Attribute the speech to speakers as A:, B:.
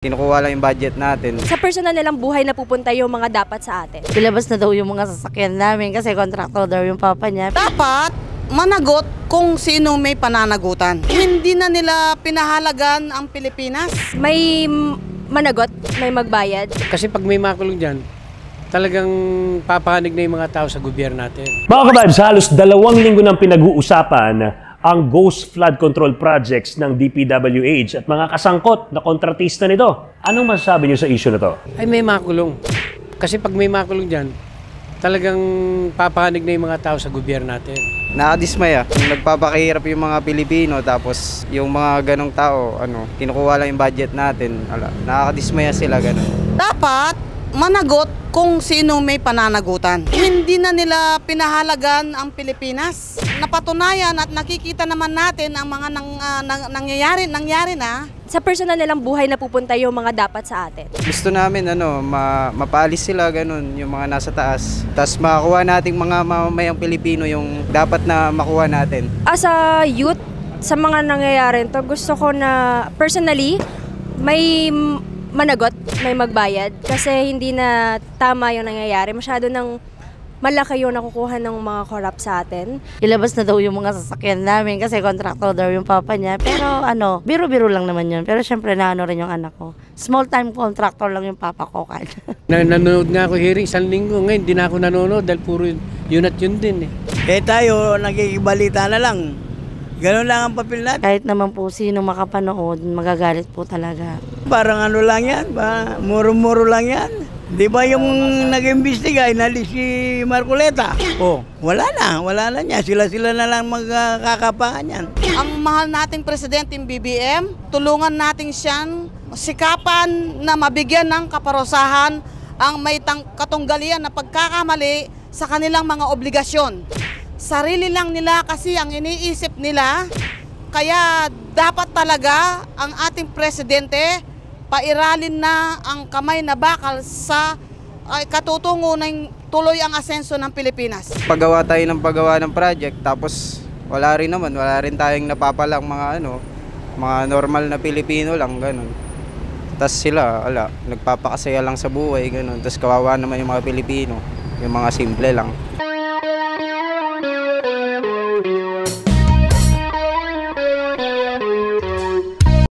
A: Kinukuha lang yung budget natin.
B: Sa personal nilang buhay na pupunta yung mga dapat sa atin.
C: Ilabas na daw yung mga sasakyan namin kasi kontraktor daw yung papa niya.
D: Dapat managot kung sino may pananagutan. Hindi na nila pinahalagan ang Pilipinas.
B: May managot, may magbayad.
E: Kasi pag may makulong dyan, talagang papahanig na yung mga tao sa gobyerno natin.
F: Mga kababs, halos 2 linggo nang pinag-uusapan ang ghost flood control projects ng DPWH at mga kasangkot na kontratista nito. Anong masasabi niyo sa issue na to?
E: Ay may makulong. Kasi pag may makulong dyan, talagang papahanig na yung mga tao sa gobyerno natin.
A: Nakadismaya. Nagpapakahirap yung mga Pilipino tapos yung mga ganong tao, kinukuha lang yung budget natin. Nakakadismaya sila ganun.
D: Dapat managot kung sino may pananagutan. Hindi na nila pinahalagan ang Pilipinas. Napatunayan at nakikita naman natin ang mga nangyari na.
B: Sa personal nilang buhay na pupunta yung mga dapat sa atin.
A: Gusto namin mapaalis sila ganun, yung mga nasa taas. Tapos makakuha nating mga mamamayang Pilipino yung dapat na makuha natin.
B: As a youth, sa mga nangyayari to, gusto ko na personally, may managot, may magbayad. Kasi hindi na tama yung nangyayari. Masyado nang malaki yung nakukuha ng mga corrupt sa atin.
C: Ilabas na daw yung mga sasakyan namin kasi kontraktor daw yung papa niya. Pero biro-biro lang naman yun. Pero syempre naano rin yung anak ko. Small time contractor lang yung papa ko.
E: Nanonood nga ako hearing 1 linggo. Ngayon, hindi na ako nanonood dahil puro yun at yun din eh.
G: Tayo, nakikibalita na lang. Ganun lang ang papel natin.
C: Kahit naman po sino makapanood, magagalit po talaga.
G: Parang ano lang yan, muro-muro lang yan. Di ba yung nag-imbestiga, inalis si Marcoleta? Oh, wala na niya. Sila na lang magkakapangan yan.
D: Ang mahal nating presidente BBM, tulungan natin siyang sikapan na mabigyan ng kaparusahan ang may katunggalian na pagkakamali sa kanilang mga obligasyon. Sarili lang nila kasi ang iniisip nila, kaya dapat talaga ang ating presidente pairalin na ang kamay na bakal sa katutungo ng tuloy ang asenso ng Pilipinas.
A: Paggawa tayo ng paggawa ng project tapos wala rin tayong napapalang mga normal na Pilipino lang ganun. Tapos sila, nagpapakasaya lang sa buhay ganun. Tapos kawawa naman yung mga Pilipino, yung mga simple lang.